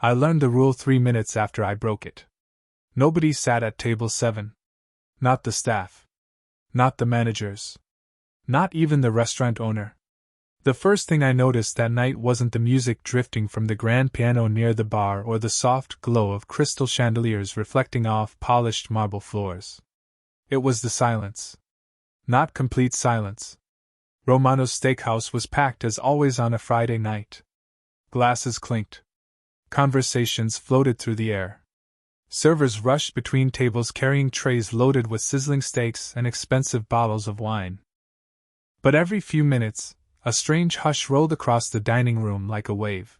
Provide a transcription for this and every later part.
I learned the rule 3 minutes after I broke it. Nobody sat at table 7. Not the staff. Not the managers. Not even the restaurant owner. The first thing I noticed that night wasn't the music drifting from the grand piano near the bar or the soft glow of crystal chandeliers reflecting off polished marble floors. It was the silence. Not complete silence. Romano's Steakhouse was packed as always on a Friday night. Glasses clinked. Conversations floated through the air. Servers rushed between tables carrying trays loaded with sizzling steaks and expensive bottles of wine. But every few minutes, a strange hush rolled across the dining room like a wave.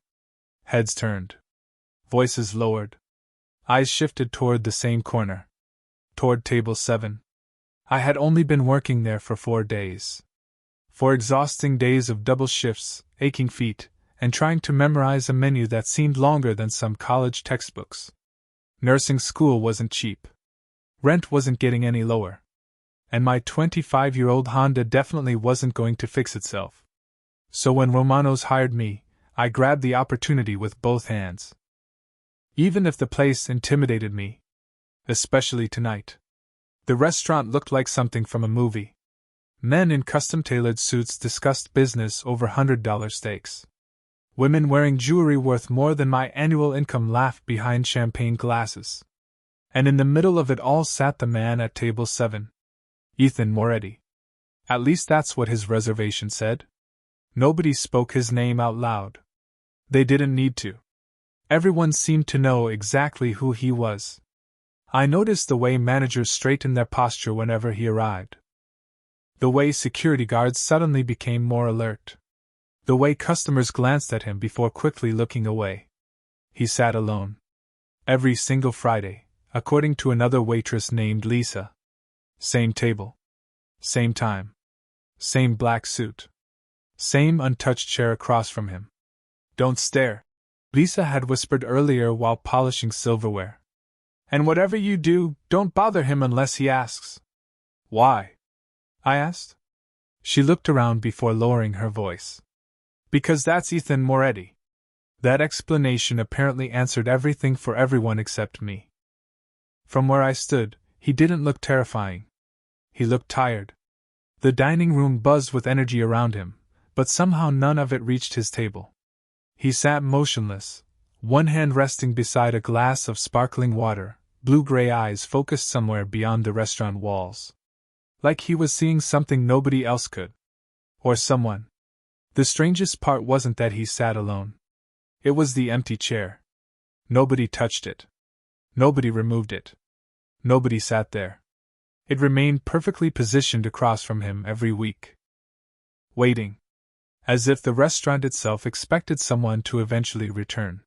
Heads turned. Voices lowered. Eyes shifted toward the same corner. Toward table 7. I had only been working there for 4 days. 4 exhausting days of double shifts, aching feet, and trying to memorize a menu that seemed longer than some college textbooks. Nursing school wasn't cheap. Rent wasn't getting any lower. And my 25-year-old Honda definitely wasn't going to fix itself. So when Romano's hired me, I grabbed the opportunity with both hands. Even if the place intimidated me. Especially tonight. The restaurant looked like something from a movie. Men in custom-tailored suits discussed business over $100 steaks. Women wearing jewelry worth more than my annual income laughed behind champagne glasses. And in the middle of it all sat the man at table 7. Ethan Moretti. At least that's what his reservation said. Nobody spoke his name out loud. They didn't need to. Everyone seemed to know exactly who he was. I noticed the way managers straightened their posture whenever he arrived. The way security guards suddenly became more alert. The way customers glanced at him before quickly looking away. He sat alone. Every single Friday, according to another waitress named Lisa. Same table. Same time. Same black suit. Same untouched chair across from him. Don't stare, Lisa had whispered earlier while polishing silverware. And whatever you do, don't bother him unless he asks. Why? I asked. She looked around before lowering her voice. Because that's Ethan Moretti. That explanation apparently answered everything for everyone except me. From where I stood, he didn't look terrifying. He looked tired. The dining room buzzed with energy around him, but somehow none of it reached his table. He sat motionless, one hand resting beside a glass of sparkling water, blue-gray eyes focused somewhere beyond the restaurant walls. Like he was seeing something nobody else could. Or someone. The strangest part wasn't that he sat alone. It was the empty chair. Nobody touched it. Nobody removed it. Nobody sat there. It remained perfectly positioned across from him every week. Waiting. As if the restaurant itself expected someone to eventually return.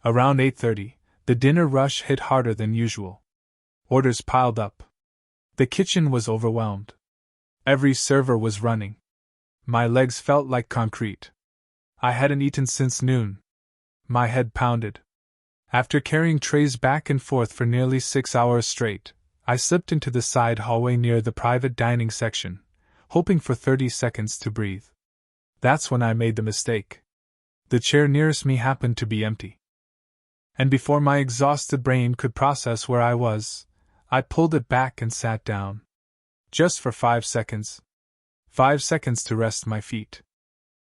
Around 8:30, the dinner rush hit harder than usual. Orders piled up. The kitchen was overwhelmed. Every server was running. My legs felt like concrete. I hadn't eaten since noon. My head pounded. After carrying trays back and forth for nearly 6 hours straight, I slipped into the side hallway near the private dining section, hoping for 30 seconds to breathe. That's when I made the mistake. The chair nearest me happened to be empty. And before my exhausted brain could process where I was, I pulled it back and sat down. Just for 5 seconds. 5 seconds to rest my feet.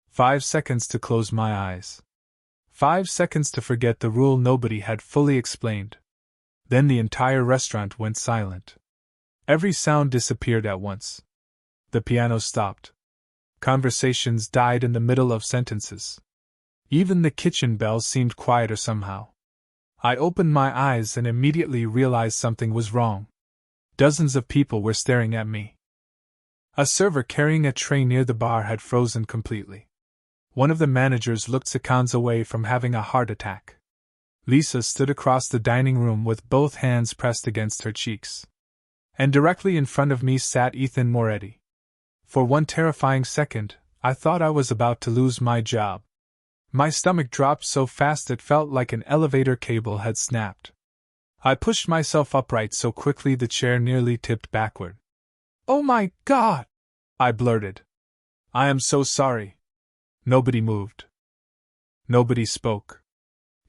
5 seconds to close my eyes. 5 seconds to forget the rule nobody had fully explained. Then the entire restaurant went silent. Every sound disappeared at once. The piano stopped. Conversations died in the middle of sentences. Even the kitchen bells seemed quieter somehow. I opened my eyes and immediately realized something was wrong. Dozens of people were staring at me. A server carrying a tray near the bar had frozen completely. One of the managers looked seconds away from having a heart attack. Lisa stood across the dining room with both hands pressed against her cheeks. And directly in front of me sat Ethan Moretti. For one terrifying second, I thought I was about to lose my job. My stomach dropped so fast it felt like an elevator cable had snapped. I pushed myself upright so quickly the chair nearly tipped backward. "Oh my God!" I blurted. "I am so sorry." Nobody moved. Nobody spoke.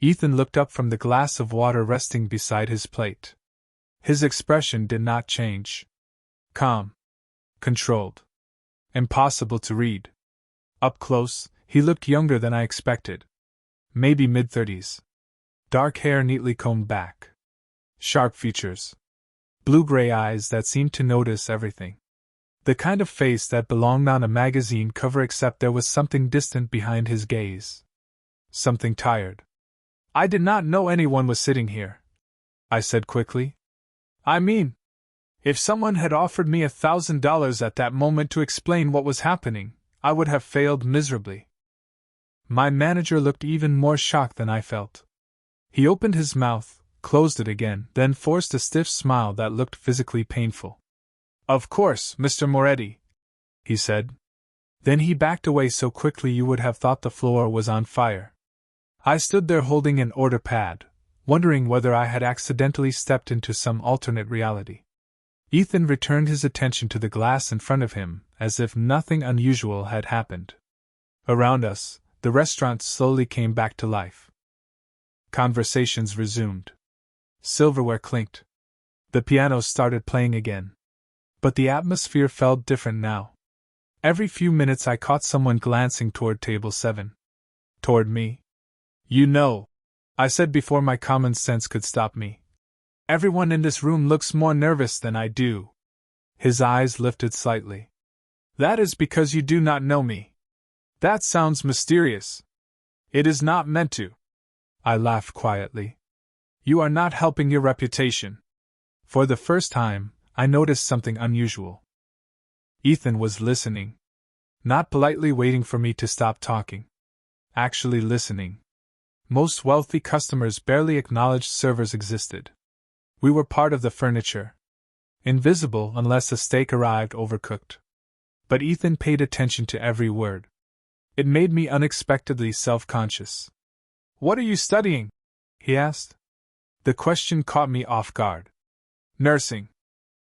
Ethan looked up from the glass of water resting beside his plate. His expression did not change. Calm. Controlled. Impossible to read. Up close, he looked younger than I expected. Maybe mid-30s. Dark hair neatly combed back. Sharp features. Blue-gray eyes that seemed to notice everything. The kind of face that belonged on a magazine cover, except there was something distant behind his gaze. Something tired. "I did not know anyone was sitting here," I said quickly. "I mean, if someone had offered me $1,000 at that moment to explain what was happening, I would have failed miserably." My manager looked even more shocked than I felt. He opened his mouth, closed it again, then forced a stiff smile that looked physically painful. "Of course, Mr. Moretti," he said. Then he backed away so quickly you would have thought the floor was on fire. I stood there holding an order pad, wondering whether I had accidentally stepped into some alternate reality. Ethan returned his attention to the glass in front of him, as if nothing unusual had happened. Around us, the restaurant slowly came back to life. Conversations resumed. Silverware clinked. The piano started playing again. But the atmosphere felt different now. Every few minutes I caught someone glancing toward table 7. Toward me. "You know," I said before my common sense could stop me, "everyone in this room looks more nervous than I do." His eyes lifted slightly. "That is because you do not know me. That sounds mysterious. It is not meant to." I laughed quietly. "You are not helping your reputation." For the first time, I noticed something unusual. Ethan was listening. Not politely waiting for me to stop talking. Actually listening. Most wealthy customers barely acknowledged servers existed. We were part of the furniture. Invisible unless a steak arrived overcooked. But Ethan paid attention to every word. It made me unexpectedly self-conscious. "What are you studying?" he asked. The question caught me off guard. "Nursing."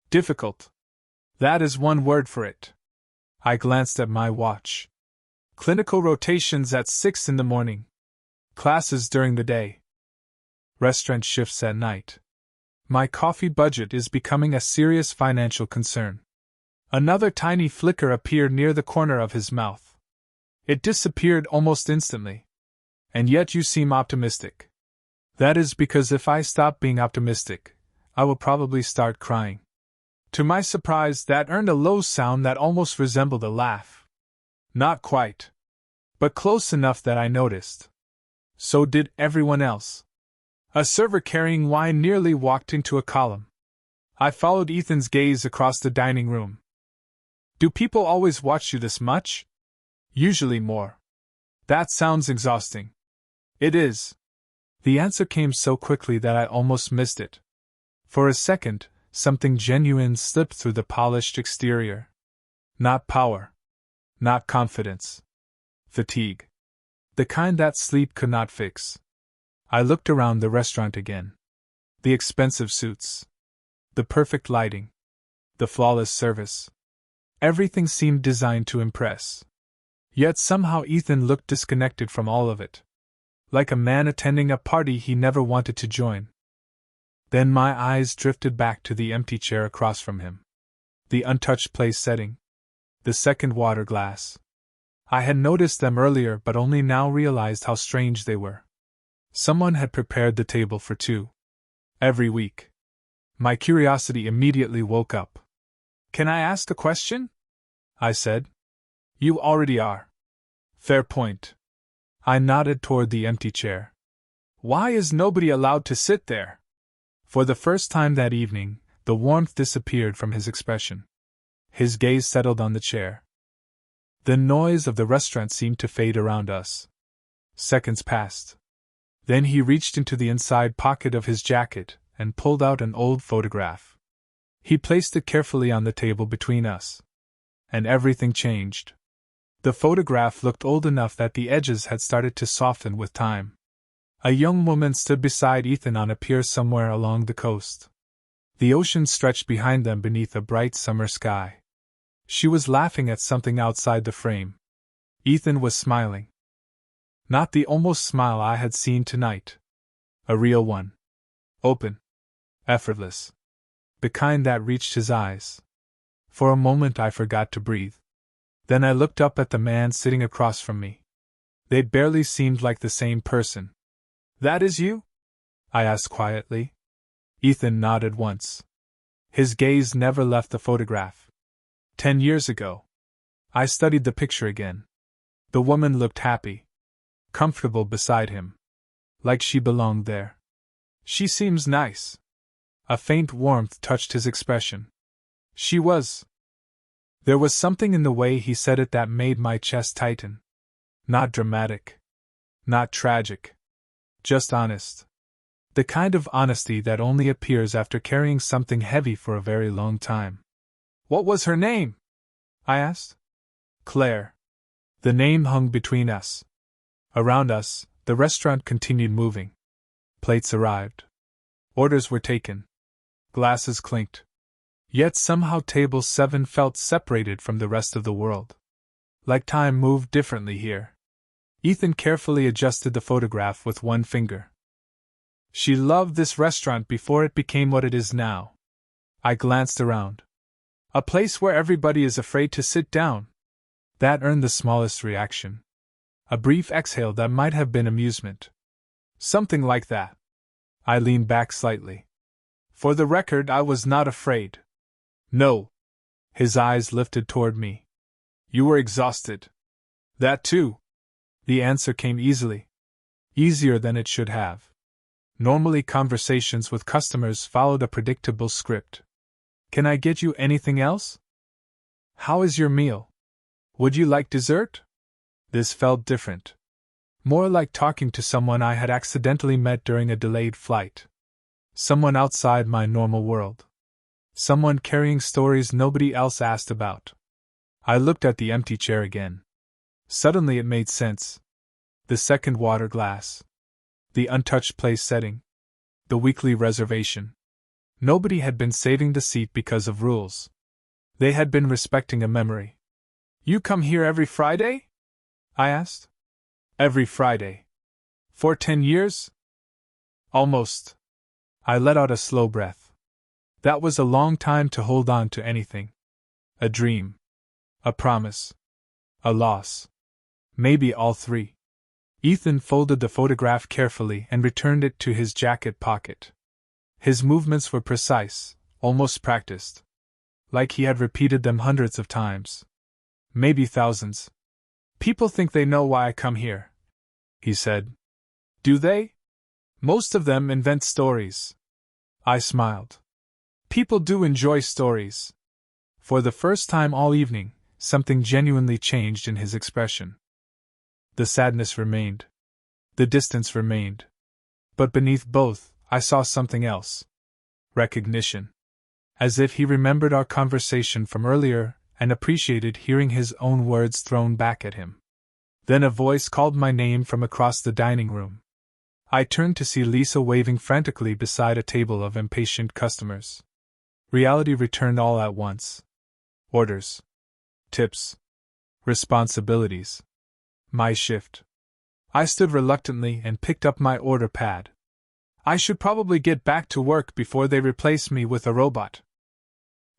"Difficult." "That is one word for it." I glanced at my watch. "Clinical rotations at 6 in the morning. Classes during the day. Restaurant shifts at night. My coffee budget is becoming a serious financial concern." Another tiny flicker appeared near the corner of his mouth. It disappeared almost instantly. "And yet you seem optimistic." "That is because if I stop being optimistic, I will probably start crying." To my surprise, that earned a low sound that almost resembled a laugh. Not quite. But close enough that I noticed. So did everyone else. A server carrying wine nearly walked into a column. I followed Ethan's gaze across the dining room. "Do people always watch you this much?" "Usually more." "That sounds exhausting." "It is." The answer came so quickly that I almost missed it. For a second, something genuine slipped through the polished exterior. Not power. Not confidence. Fatigue. The kind that sleep could not fix. I looked around the restaurant again. The expensive suits. The perfect lighting. The flawless service. Everything seemed designed to impress. Yet somehow Ethan looked disconnected from all of it. Like a man attending a party he never wanted to join. Then my eyes drifted back to the empty chair across from him. The untouched place setting. The second water glass. I had noticed them earlier but only now realized how strange they were. Someone had prepared the table for 2. Every week. My curiosity immediately woke up. "Can I ask a question?" I said. "You already are." "Fair point." I nodded toward the empty chair. "Why is nobody allowed to sit there?" For the first time that evening, the warmth disappeared from his expression. His gaze settled on the chair. The noise of the restaurant seemed to fade around us. Seconds passed. Then he reached into the inside pocket of his jacket and pulled out an old photograph. He placed it carefully on the table between us. And everything changed. The photograph looked old enough that the edges had started to soften with time. A young woman stood beside Ethan on a pier somewhere along the coast. The ocean stretched behind them beneath a bright summer sky. She was laughing at something outside the frame. Ethan was smiling. Not the almost smile I had seen tonight. A real one. Open. Effortless. The kind that reached his eyes. For a moment I forgot to breathe. Then I looked up at the man sitting across from me. They barely seemed like the same person. "That is you?" I asked quietly. Ethan nodded once. His gaze never left the photograph. 10 years ago. I studied the picture again. The woman looked happy. Comfortable beside him. Like she belonged there. "She seems nice." A faint warmth touched his expression. She was. There was something in the way he said it that made my chest tighten. Not dramatic. Not tragic. Just honest. The kind of honesty that only appears after carrying something heavy for a very long time. "What was her name?" I asked. "Claire." The name hung between us. Around us, the restaurant continued moving. Plates arrived. Orders were taken. Glasses clinked. Yet somehow Table 7 felt separated from the rest of the world. Like time moved differently here. Ethan carefully adjusted the photograph with one finger. "She loved this restaurant before it became what it is now." I glanced around. "A place where everybody is afraid to sit down." That earned the smallest reaction. A brief exhale that might have been amusement. "Something like that." I leaned back slightly. "For the record, I was not afraid." "No." His eyes lifted toward me. "You were exhausted." "That too." The answer came easily. Easier than it should have. Normally, conversations with customers followed a predictable script. "Can I get you anything else?" "How is your meal? Would you like dessert?" This felt different. More like talking to someone I had accidentally met during a delayed flight. Someone outside my normal world. Someone carrying stories nobody else asked about. I looked at the empty chair again. Suddenly it made sense. The second water glass. The untouched place setting. The weekly reservation. Nobody had been saving the seat because of rules. They had been respecting a memory. "You come here every Friday?" I asked. "Every Friday." "For 10 years?" "Almost." I let out a slow breath. That was a long time to hold on to anything. A dream. A promise. A loss. Maybe all three. Ethan folded the photograph carefully and returned it to his jacket pocket. His movements were precise, almost practiced. Like he had repeated them hundreds of times. Maybe thousands. "People think they know why I come here," he said. "Do they?" "Most of them invent stories." I smiled. "People do enjoy stories." For the first time all evening, something genuinely changed in his expression. The sadness remained. The distance remained. But beneath both, I saw something else. Recognition. As if he remembered our conversation from earlier and appreciated hearing his own words thrown back at him. Then a voice called my name from across the dining room. I turned to see Lisa waving frantically beside a table of impatient customers. Reality returned all at once. Orders. Tips. Responsibilities. My shift. I stood reluctantly and picked up my order pad. "I should probably get back to work before they replace me with a robot."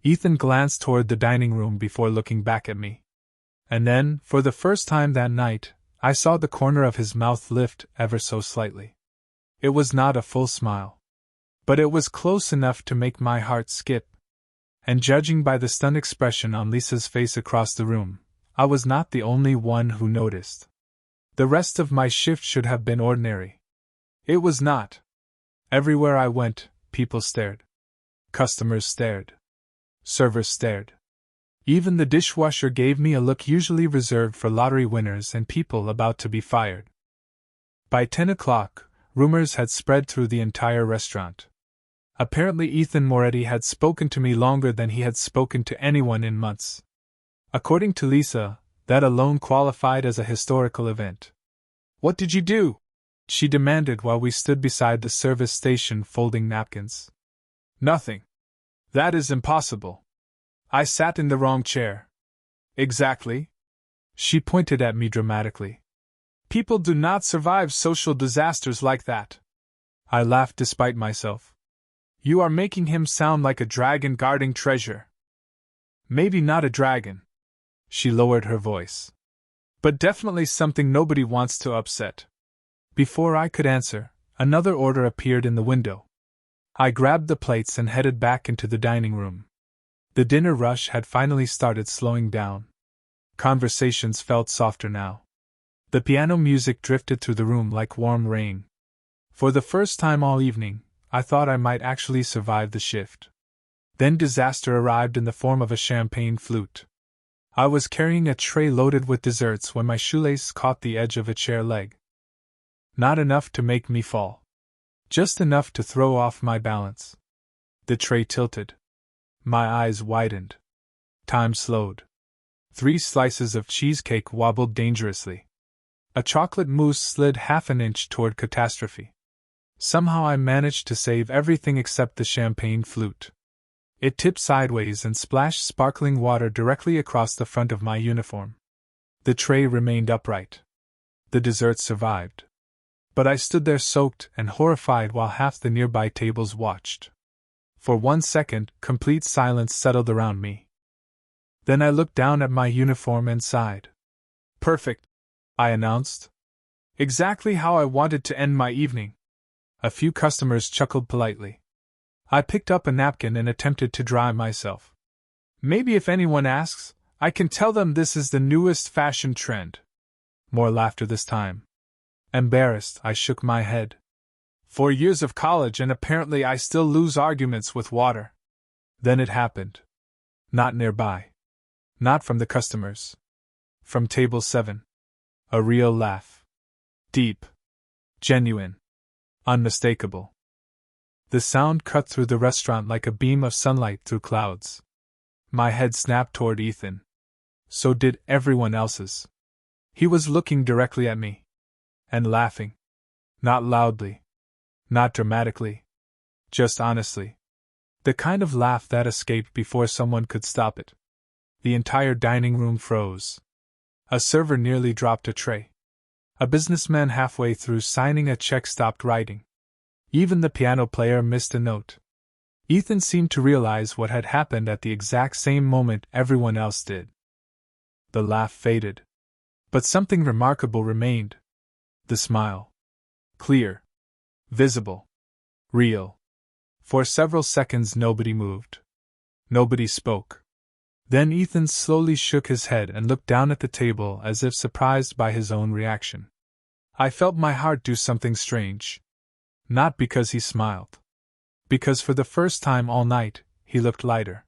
Ethan glanced toward the dining room before looking back at me. And then, for the first time that night, I saw the corner of his mouth lift ever so slightly. It was not a full smile. But it was close enough to make my heart skip. And judging by the stunned expression on Lisa's face across the room, I was not the only one who noticed. The rest of my shift should have been ordinary. It was not. Everywhere I went, people stared. Customers stared. Servers stared. Even the dishwasher gave me a look usually reserved for lottery winners and people about to be fired. By 10 o'clock, rumors had spread through the entire restaurant. Apparently Ethan Moretti had spoken to me longer than he had spoken to anyone in months. According to Lisa, that alone qualified as a historical event. "What did you do?" she demanded while we stood beside the service station folding napkins. "Nothing. That is impossible. I sat in the wrong chair." "Exactly." She pointed at me dramatically. "People do not survive social disasters like that." I laughed despite myself. You are making him sound like a dragon guarding treasure. Maybe not a dragon. She lowered her voice. But definitely something nobody wants to upset. Before I could answer, another order appeared in the window. I grabbed the plates and headed back into the dining room. The dinner rush had finally started slowing down. Conversations felt softer now. The piano music drifted through the room like warm rain. For the first time all evening, I thought I might actually survive the shift. Then disaster arrived in the form of a champagne flute. I was carrying a tray loaded with desserts when my shoelace caught the edge of a chair leg. Not enough to make me fall. Just enough to throw off my balance. The tray tilted. My eyes widened. Time slowed. 3 slices of cheesecake wobbled dangerously. A chocolate mousse slid half an inch toward catastrophe. Somehow I managed to save everything except the champagne flute. It tipped sideways and splashed sparkling water directly across the front of my uniform. The tray remained upright. The dessert survived. But I stood there soaked and horrified while half the nearby tables watched. For 1 second, complete silence settled around me. Then I looked down at my uniform and sighed. Perfect, I announced. Exactly how I wanted to end my evening. A few customers chuckled politely. I picked up a napkin and attempted to dry myself. Maybe if anyone asks, I can tell them this is the newest fashion trend. More laughter this time. Embarrassed, I shook my head. 4 years of college and apparently I still lose arguments with water. Then it happened. Not nearby. Not from the customers. From table 7. A real laugh. Deep. Genuine. Unmistakable. The sound cut through the restaurant like a beam of sunlight through clouds. My head snapped toward Ethan. So did everyone else's. He was looking directly at me. And laughing. Not loudly. Not dramatically. Just honestly. The kind of laugh that escaped before someone could stop it. The entire dining room froze. A server nearly dropped a tray. A businessman halfway through signing a check stopped writing. Even the piano player missed a note. Ethan seemed to realize what had happened at the exact same moment everyone else did. The laugh faded. But something remarkable remained. The smile. Clear. Visible. Real. For several seconds nobody moved. Nobody spoke. Then Ethan slowly shook his head and looked down at the table as if surprised by his own reaction. I felt my heart do something strange. Not because he smiled. Because for the first time all night, he looked lighter.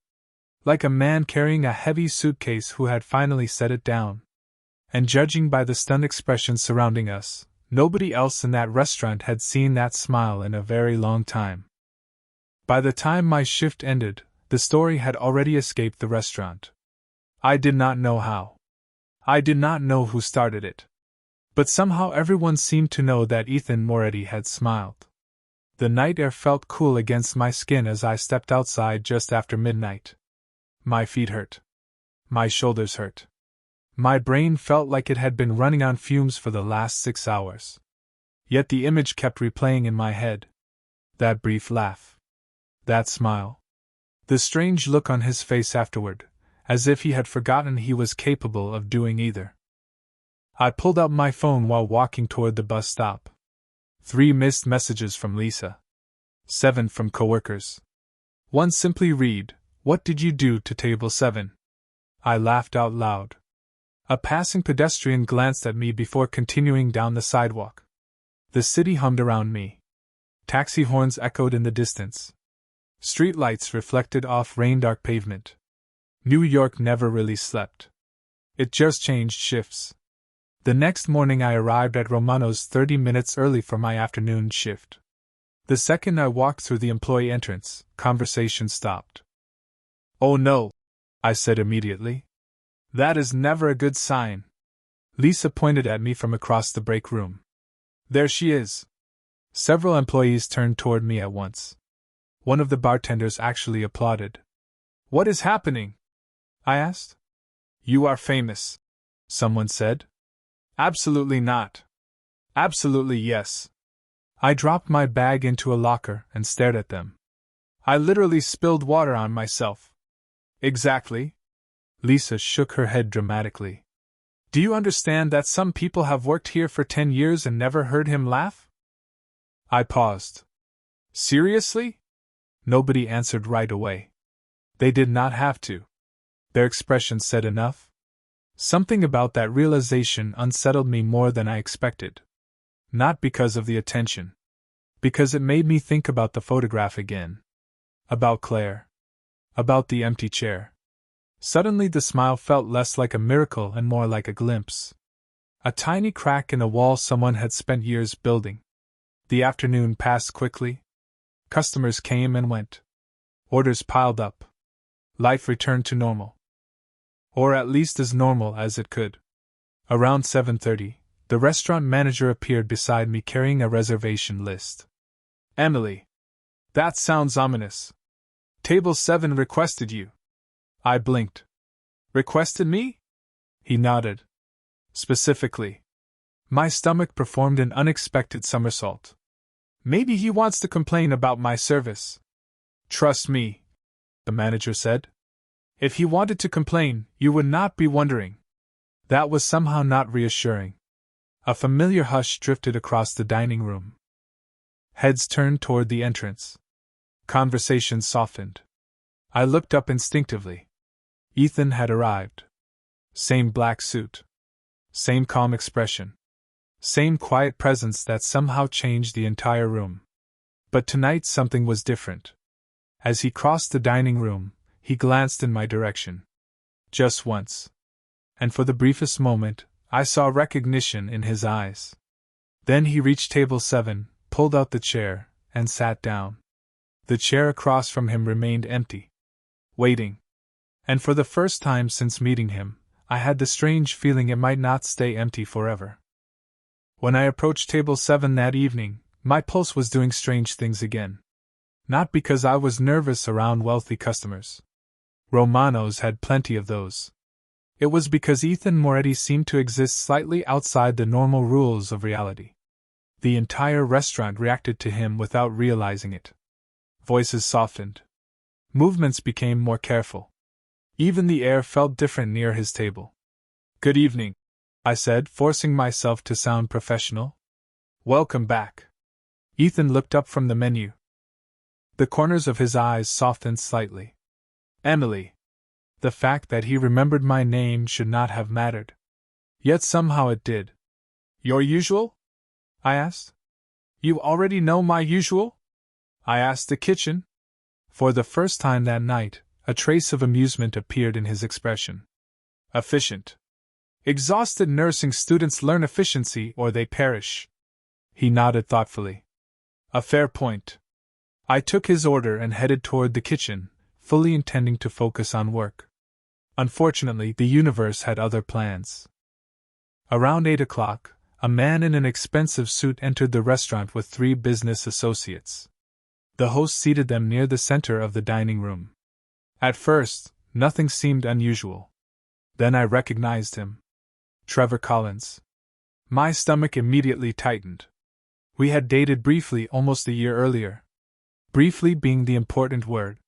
Like a man carrying a heavy suitcase who had finally set it down. And judging by the stunned expression surrounding us, nobody else in that restaurant had seen that smile in a very long time. By the time my shift ended, the story had already escaped the restaurant. I did not know how. I did not know who started it. But somehow everyone seemed to know that Ethan Moretti had smiled. The night air felt cool against my skin as I stepped outside just after midnight. My feet hurt. My shoulders hurt. My brain felt like it had been running on fumes for the last 6 hours. Yet the image kept replaying in my head. That brief laugh. That smile. The strange look on his face afterward, as if he had forgotten he was capable of doing either. I pulled out my phone while walking toward the bus stop. 3 missed messages from Lisa. 7 from coworkers. One simply read, "What did you do to table 7?" I laughed out loud. A passing pedestrian glanced at me before continuing down the sidewalk. The city hummed around me. Taxi horns echoed in the distance. Street lights reflected off rain-dark pavement. New York never really slept. It just changed shifts. The next morning I arrived at Romano's 30 minutes early for my afternoon shift. The second I walked through the employee entrance, conversation stopped. "Oh no," I said immediately. "That is never a good sign." Lisa pointed at me from across the break room. "There she is." Several employees turned toward me at once. One of the bartenders actually applauded. "What is happening?" I asked. "You are famous," someone said. "Absolutely not." "Absolutely yes." I dropped my bag into a locker and stared at them. I literally spilled water on myself. Exactly. Lisa shook her head dramatically. Do you understand that some people have worked here for 10 years and never heard him laugh? I paused. Seriously? Nobody answered right away. They did not have to. Their expression said enough. Something about that realization unsettled me more than I expected. Not because of the attention. Because it made me think about the photograph again. About Claire. About the empty chair. Suddenly the smile felt less like a miracle and more like a glimpse. A tiny crack in a wall someone had spent years building. The afternoon passed quickly. Customers came and went. Orders piled up. Life returned to normal. Or at least as normal as it could. Around 7:30, the restaurant manager appeared beside me carrying a reservation list. Emily. That sounds ominous. Table 7 requested you. I blinked. Requested me? He nodded. Specifically. My stomach performed an unexpected somersault. Maybe he wants to complain about my service. Trust me, the manager said. If he wanted to complain, you would not be wondering. That was somehow not reassuring. A familiar hush drifted across the dining room. Heads turned toward the entrance. Conversation softened. I looked up instinctively. Ethan had arrived. Same black suit. Same calm expression. Same quiet presence that somehow changed the entire room. But tonight something was different. As he crossed the dining room, he glanced in my direction. Just once. And for the briefest moment, I saw recognition in his eyes. Then he reached table 7, pulled out the chair, and sat down. The chair across from him remained empty. Waiting. And for the first time since meeting him, I had the strange feeling it might not stay empty forever. When I approached table 7 that evening, my pulse was doing strange things again. Not because I was nervous around wealthy customers. Romanos had plenty of those. It was because Ethan Moretti seemed to exist slightly outside the normal rules of reality. The entire restaurant reacted to him without realizing it. Voices softened. Movements became more careful. Even the air felt different near his table. Good evening, I said, forcing myself to sound professional. Welcome back. Ethan looked up from the menu. The corners of his eyes softened slightly. Emily. The fact that he remembered my name should not have mattered. Yet somehow it did. Your usual? I asked. You already know my usual? I asked the kitchen. For the first time that night, a trace of amusement appeared in his expression. Efficient. Exhausted nursing students learn efficiency or they perish. He nodded thoughtfully. A fair point. I took his order and headed toward the kitchen, fully intending to focus on work. Unfortunately, the universe had other plans. Around 8 o'clock, a man in an expensive suit entered the restaurant with 3 business associates. The host seated them near the center of the dining room. At first, nothing seemed unusual. Then I recognized him. Trevor Collins. My stomach immediately tightened. We had dated briefly almost a year earlier. Briefly being the important word.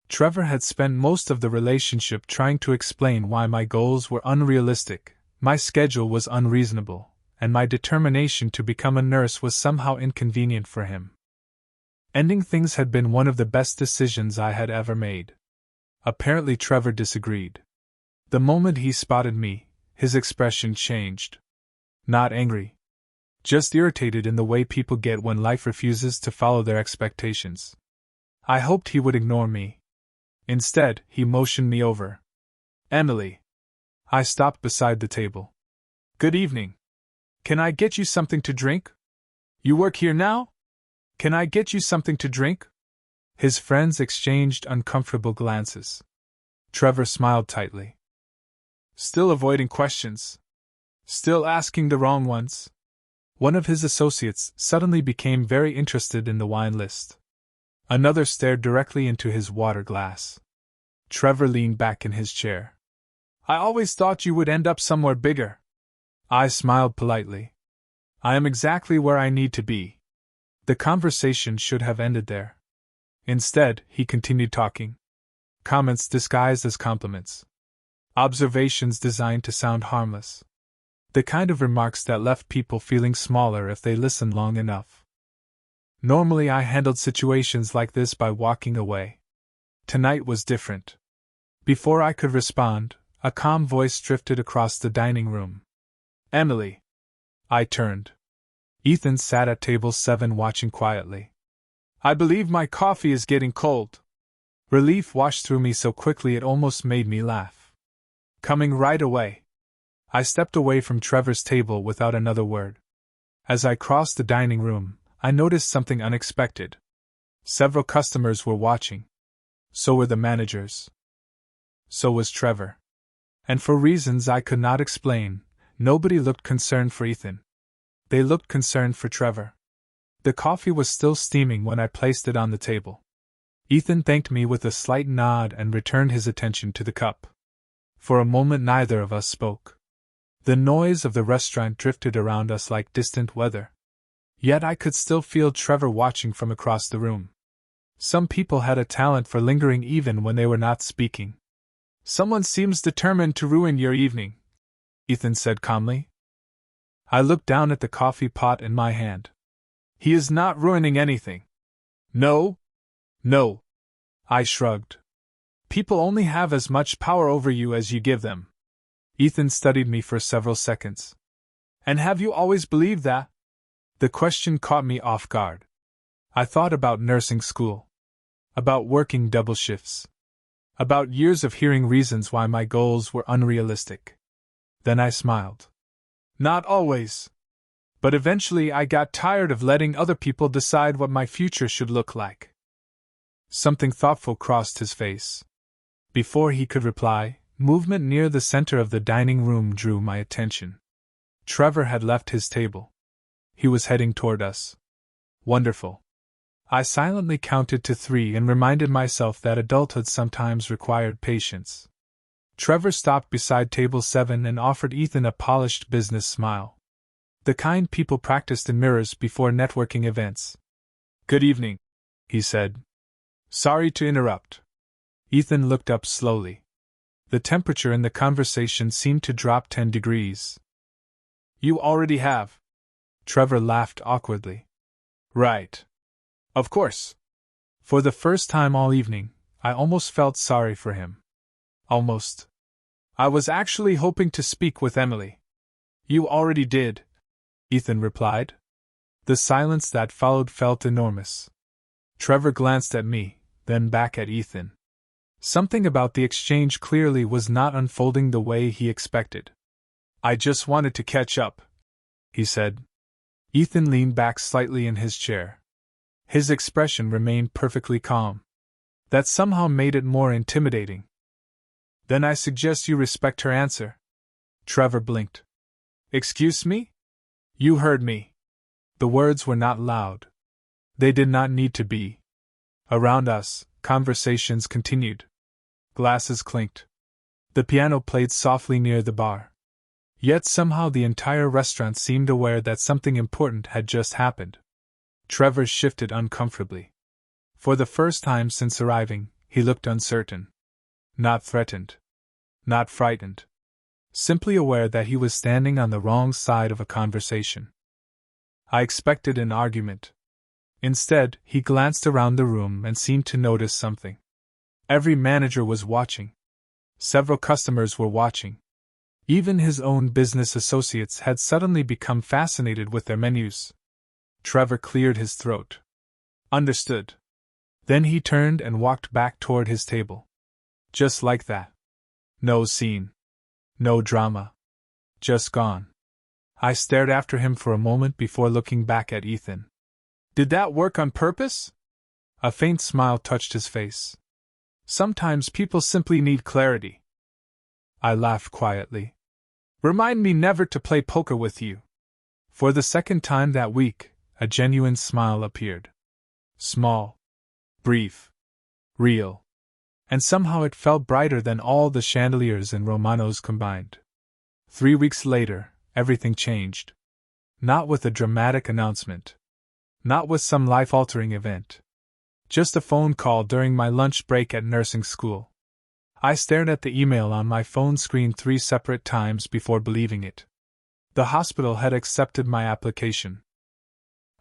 Trevor had spent most of the relationship trying to explain why my goals were unrealistic, my schedule was unreasonable, and my determination to become a nurse was somehow inconvenient for him. Ending things had been one of the best decisions I had ever made. Apparently Trevor disagreed. The moment he spotted me, his expression changed. Not angry. Just irritated in the way people get when life refuses to follow their expectations. I hoped he would ignore me. Instead, he motioned me over. Emily. I stopped beside the table. Good evening. Can I get you something to drink? You work here now? Can I get you something to drink? His friends exchanged uncomfortable glances. Trevor smiled tightly. Still avoiding questions. Still asking the wrong ones. One of his associates suddenly became very interested in the wine list. Another stared directly into his water glass. Trevor leaned back in his chair. I always thought you would end up somewhere bigger. I smiled politely. I am exactly where I need to be. The conversation should have ended there. Instead, he continued talking. Comments disguised as compliments. Observations designed to sound harmless. The kind of remarks that left people feeling smaller if they listened long enough. Normally, I handled situations like this by walking away. Tonight was different. Before I could respond, a calm voice drifted across the dining room. Emily. I turned. Ethan sat at table 7 watching quietly. I believe my coffee is getting cold. Relief washed through me so quickly it almost made me laugh. Coming right away. I stepped away from Trevor's table without another word. As I crossed the dining room, I noticed something unexpected. Several customers were watching. So were the managers. So was Trevor. And for reasons I could not explain, nobody looked concerned for Ethan. They looked concerned for Trevor. The coffee was still steaming when I placed it on the table. Ethan thanked me with a slight nod and returned his attention to the cup. For a moment neither of us spoke. The noise of the restaurant drifted around us like distant weather. Yet I could still feel Trevor watching from across the room. Some people had a talent for lingering even when they were not speaking. Someone seems determined to ruin your evening, Ethan said calmly. I looked down at the coffee pot in my hand. He is not ruining anything. No. No. I shrugged. People only have as much power over you as you give them. Ethan studied me for several seconds. And have you always believed that? The question caught me off guard. I thought about nursing school. About working double shifts. About years of hearing reasons why my goals were unrealistic. Then I smiled. Not always. But eventually I got tired of letting other people decide what my future should look like. Something thoughtful crossed his face. Before he could reply, movement near the center of the dining room drew my attention. Trevor had left his table. He was heading toward us. Wonderful. I silently counted to 3 and reminded myself that adulthood sometimes required patience. Trevor stopped beside table 7 and offered Ethan a polished business smile. The kind people practiced in mirrors before networking events. Good evening, he said. Sorry to interrupt. Ethan looked up slowly. The temperature in the conversation seemed to drop 10 degrees. You already have. Trevor laughed awkwardly. Right. Of course. For the first time all evening, I almost felt sorry for him. Almost. I was actually hoping to speak with Emily. You already did, Ethan replied. The silence that followed felt enormous. Trevor glanced at me, then back at Ethan. Something about the exchange clearly was not unfolding the way he expected. I just wanted to catch up, he said. Ethan leaned back slightly in his chair. His expression remained perfectly calm. That somehow made it more intimidating. Then I suggest you respect her answer. Trevor blinked. Excuse me? You heard me. The words were not loud. They did not need to be. Around us, conversations continued. Glasses clinked. The piano played softly near the bar. Yet somehow the entire restaurant seemed aware that something important had just happened. Trevor shifted uncomfortably. For the first time since arriving, he looked uncertain. Not threatened. Not frightened. Simply aware that he was standing on the wrong side of a conversation. I expected an argument. Instead, he glanced around the room and seemed to notice something. Every manager was watching. Several customers were watching. Even his own business associates had suddenly become fascinated with their menus. Trevor cleared his throat. Understood. Then he turned and walked back toward his table. Just like that. No scene. No drama. Just gone. I stared after him for a moment before looking back at Ethan. Did that work on purpose? A faint smile touched his face. Sometimes people simply need clarity. I laughed quietly. Remind me never to play poker with you. For the second time that week, a genuine smile appeared. Small. Brief. Real. And somehow it felt brighter than all the chandeliers in Romano's combined. 3 weeks later, everything changed. Not with a dramatic announcement. Not with some life-altering event. Just a phone call during my lunch break at nursing school. I stared at the email on my phone screen 3 separate times before believing it. The hospital had accepted my application.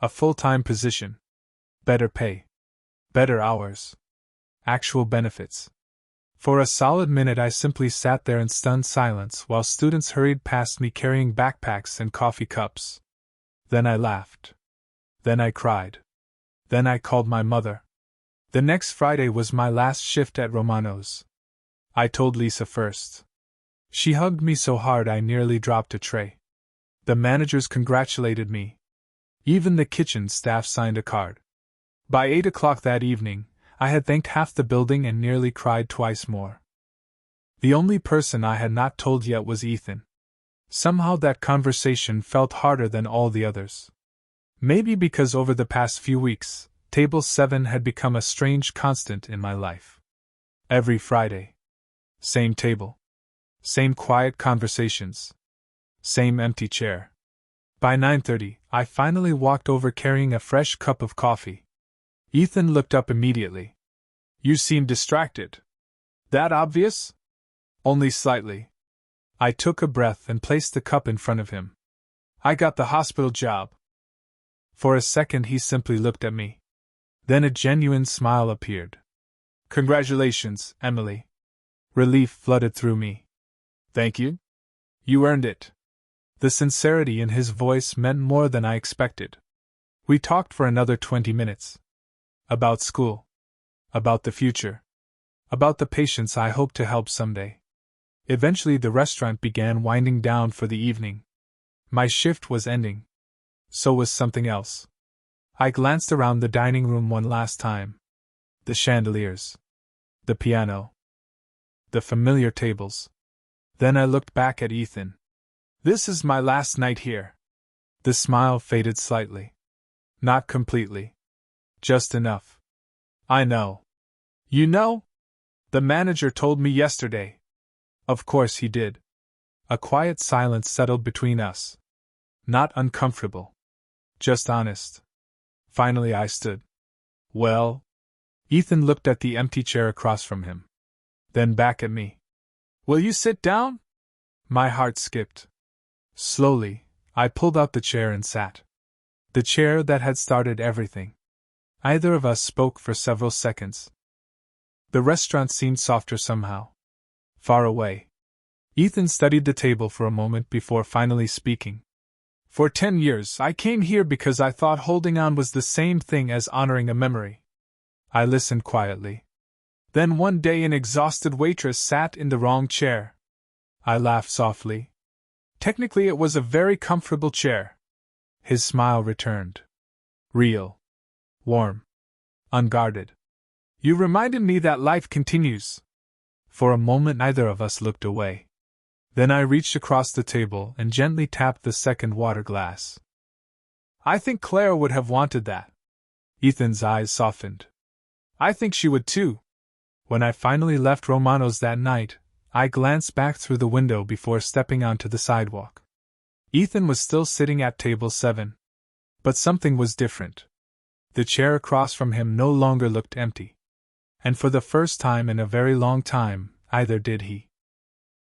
A full-time position. Better pay. Better hours. Actual benefits. For a solid minute I simply sat there in stunned silence while students hurried past me carrying backpacks and coffee cups. Then I laughed. Then I cried. Then I called my mother. The next Friday was my last shift at Romano's. I told Lisa first. She hugged me so hard I nearly dropped a tray. The managers congratulated me. Even the kitchen staff signed a card. By 8 o'clock that evening, I had thanked half the building and nearly cried twice more. The only person I had not told yet was Ethan. Somehow that conversation felt harder than all the others. Maybe because over the past few weeks, Table 7 had become a strange constant in my life. Every Friday. Same table. Same quiet conversations. Same empty chair. By 9:30, I finally walked over carrying a fresh cup of coffee. Ethan looked up immediately. You seem distracted. That obvious? Only slightly. I took a breath and placed the cup in front of him. I got the hospital job. For a second he simply looked at me. Then a genuine smile appeared. Congratulations, Emily. Relief flooded through me. Thank you. You earned it. The sincerity in his voice meant more than I expected. We talked for another 20 minutes. About school. About the future. About the patients I hope to help someday. Eventually the restaurant began winding down for the evening. My shift was ending. So was something else. I glanced around the dining room one last time. The chandeliers. The piano. The familiar tables. Then I looked back at Ethan. This is my last night here. The smile faded slightly. Not completely. Just enough. I know. You know? The manager told me yesterday. Of course he did. A quiet silence settled between us. Not uncomfortable. Just honest. Finally I stood. Well? Ethan looked at the empty chair across from him. Then back at me. Will you sit down? My heart skipped. Slowly, I pulled out the chair and sat. The chair that had started everything. Neither of us spoke for several seconds. The restaurant seemed softer somehow. Far away. Ethan studied the table for a moment before finally speaking. For 10 years, I came here because I thought holding on was the same thing as honoring a memory. I listened quietly. Then one day an exhausted waitress sat in the wrong chair. I laughed softly. Technically it was a very comfortable chair. His smile returned. Real. Warm. Unguarded. You reminded me that life continues. For a moment neither of us looked away. Then I reached across the table and gently tapped the second water glass. I think Claire would have wanted that. Ethan's eyes softened. I think she would too. When I finally left Romano's that night, I glanced back through the window before stepping onto the sidewalk. Ethan was still sitting at table 7. But something was different. The chair across from him no longer looked empty. And for the first time in a very long time, either did he.